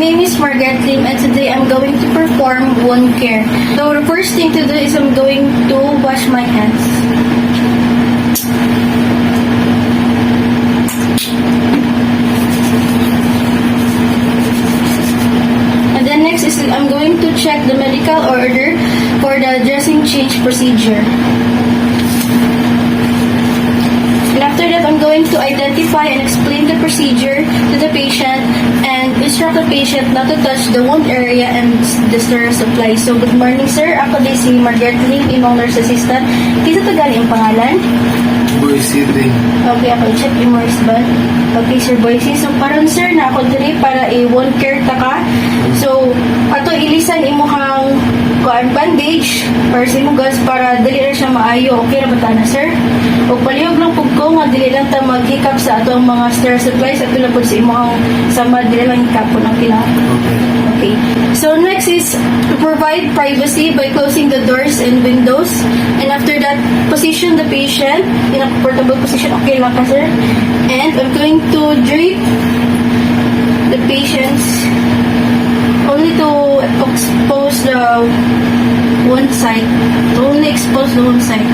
name is Margaret Lim, and today I'm going to perform wound care. So the first thing to do is I'm going to wash my hands. And then next is I'm going to check the medical order for the dressing change procedure. And after that, I'm going to identify and explain the procedure to the patient and instruct the patient not to touch the wound area and the sterile supply. So, good morning, sir. Ako din si Margaret Lim, imong nurse assistant. Kisa to gali ang pangalan? Boise Ring. Okay, ako i-check yung more husband. Okay, Sir Boise. So, karon sir, na ako diri para i-wound care ta ka. So, ato ilisan imo kang bandage para sa imo gas para dili ra siya maayo. Okay ra ba ta na, sir? O palihog lang pug ko nga dili lang ta maghikap sa atong mga sterile supplies at tulad pud sa imong sama dili lang hikapon ang kila. Okay. So next is to provide privacy by closing the doors and windows, and after that position the patient in a comfortable position. Okay lang ka, sir? And I'm going to drape the patients only to expose the wound site. Only expose the wound site.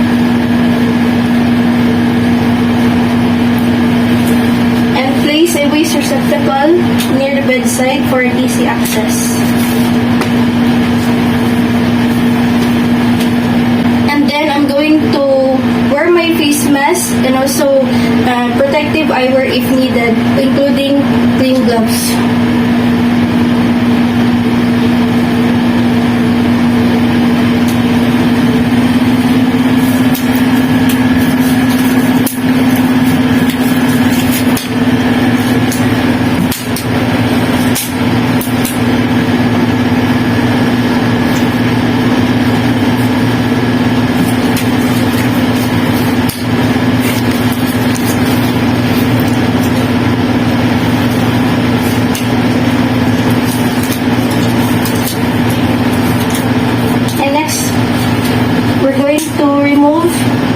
Place a waste receptacle near the bedside for easy access. And then I'm going to wear my face mask and also protective eyewear if needed, including clean gloves.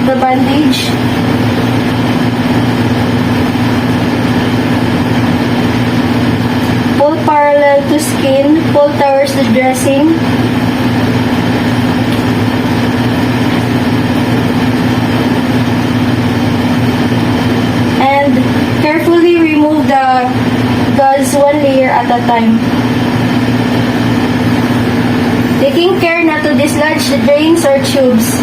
The bandage. Pull parallel to skin, pull towards the dressing. And carefully remove the gauze one layer at a time. Taking care not to dislodge the drains or tubes.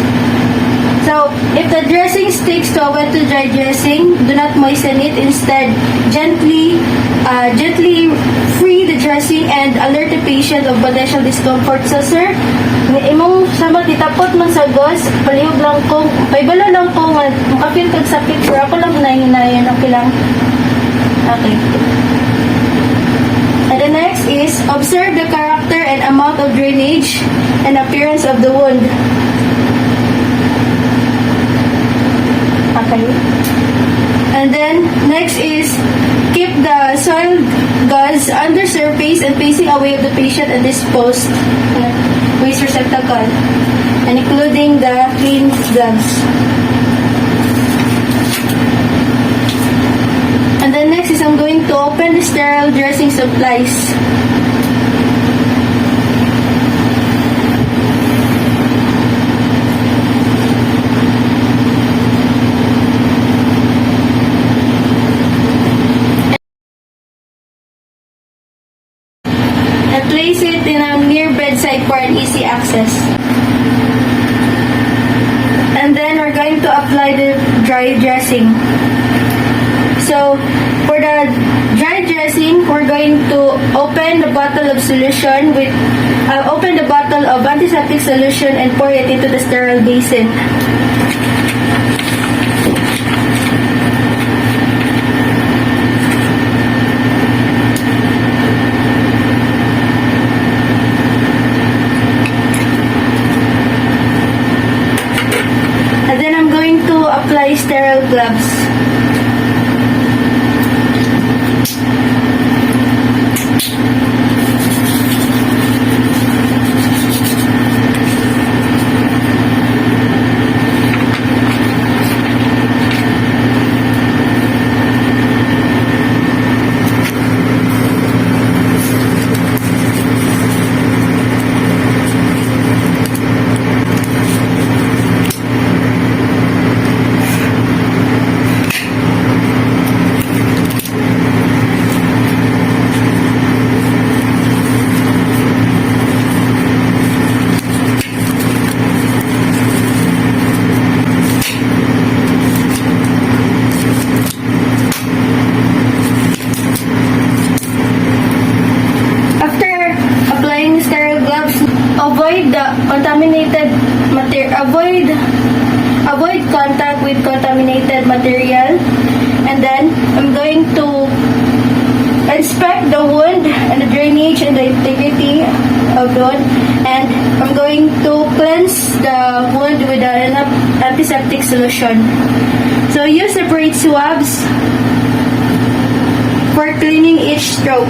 So, if the dressing sticks to a wet to dry dressing, do not moisten it. Instead, gently free the dressing and alert the patient of potential discomfort. So, sir, imong sabat itapot man sa gauze, palihog lang ko, paibalo lang ko, makapil kag sakit, pero ako lang nahin-nahin, okay lang. Okay. And the next is, observe the character and amount of drainage and appearance of the wound. Okay. And then, next is, keep the soiled gauze under surface and facing away of the patient and dispose waste receptacle, and including the clean gloves. And then next is I'm going to open the sterile dressing supplies. And place it in a near bedside for an easy access. And then we're going to apply the dry dressing. So, for the dry dressing, we're going to open the bottle of solution with open the bottle of antiseptic solution and pour it into the sterile basin. And then I'm going to apply sterile gloves. avoid the contaminated avoid contact with contaminated material. And then I'm going to inspect the wound and the drainage and the integrity of the wound, and I'm going to cleanse the wound with an antiseptic solution. So use separate swabs for cleaning each stroke.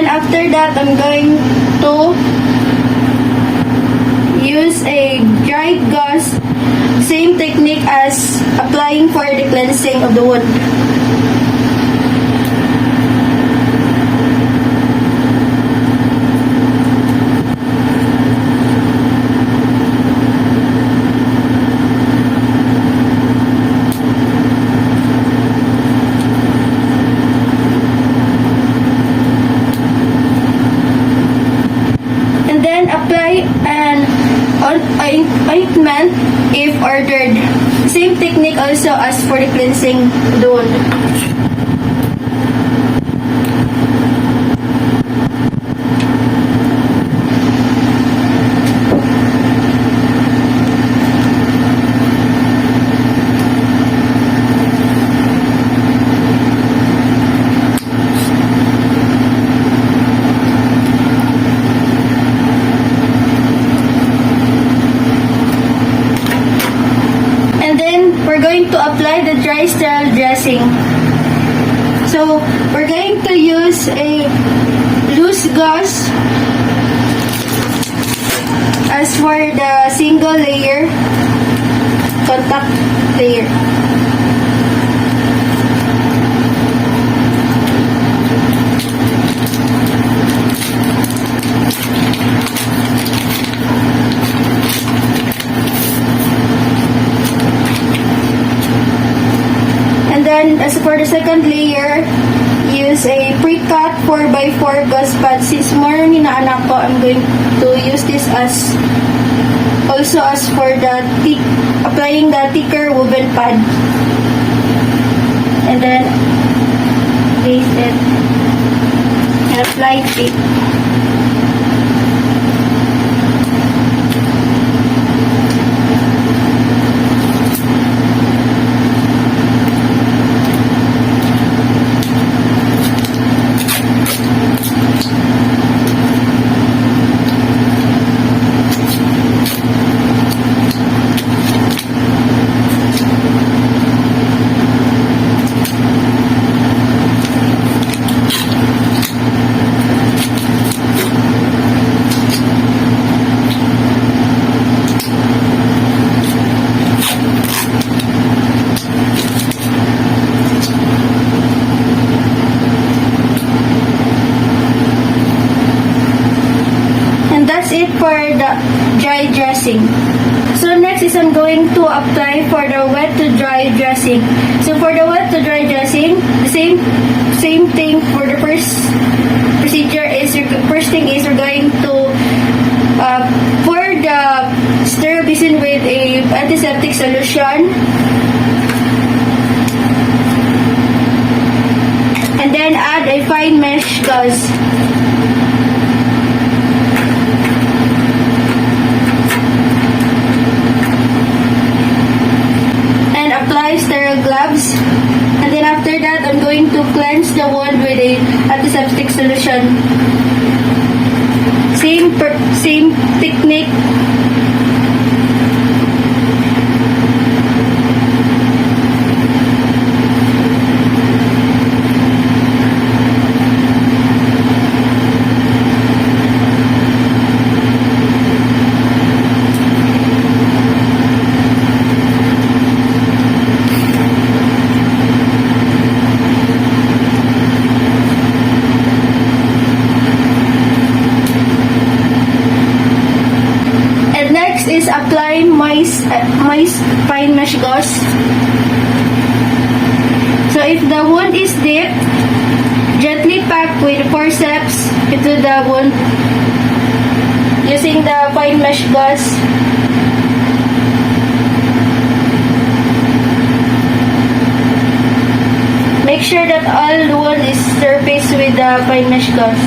After that, I'm going to use a dried gauze, same technique as applying for the cleansing of the wound. Apply an ointment if ordered. Same technique also as for the cleansing the wound. We're going to apply the dry sterile dressing. So we're going to use a loose gauze as for the single layer contact layer. Then, as for the second layer, use a pre-cut 4x4 gauze pad. Since more ni na anak ko, I'm going to use this as also as for the applying the thicker woven pad. And then place it and apply it. It for the dry dressing. So next is I'm going to apply for the wet to dry dressing. So for the wet to dry dressing, the same thing for the first procedure is first thing is we're going to pour the streptomycin with a antiseptic solution, and then add a fine mesh gauze. Sterile gloves, and then after that I'm going to cleanse the wound with a antiseptic solution. Same technique. Next is apply moist fine mesh gauze. So if the wound is deep, gently pack with forceps into the wound using the fine mesh gauze. Make sure that all the wound is surfaced with the fine mesh gauze.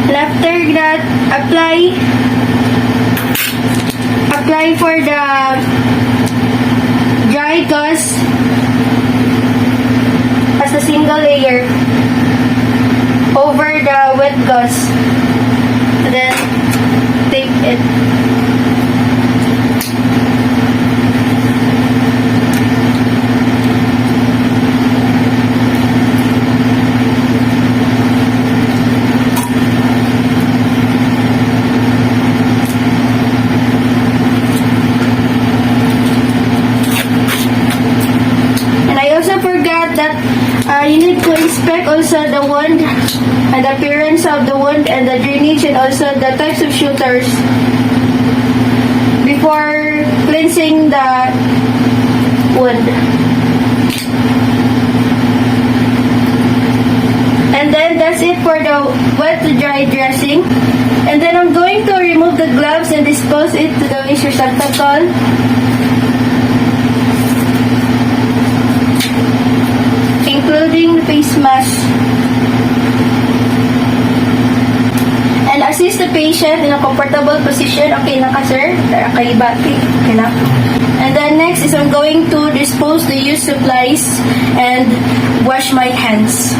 And after that, apply for the dry gauze as a single layer over the wet gauze. And then take it. And I also forgot that you need to inspect also the wound and the appearance of the wound and the drainage and also the types of shooters before cleansing the wound. And then that's it for the wet to dry dressing. And then I'm going to remove the gloves and dispose it to the waste receptacle. Including the face mask. And assist the patient in a comfortable position. Okay na ka, sir? Okay, bati. Okay na. And then next is I'm going to dispose the used supplies and wash my hands.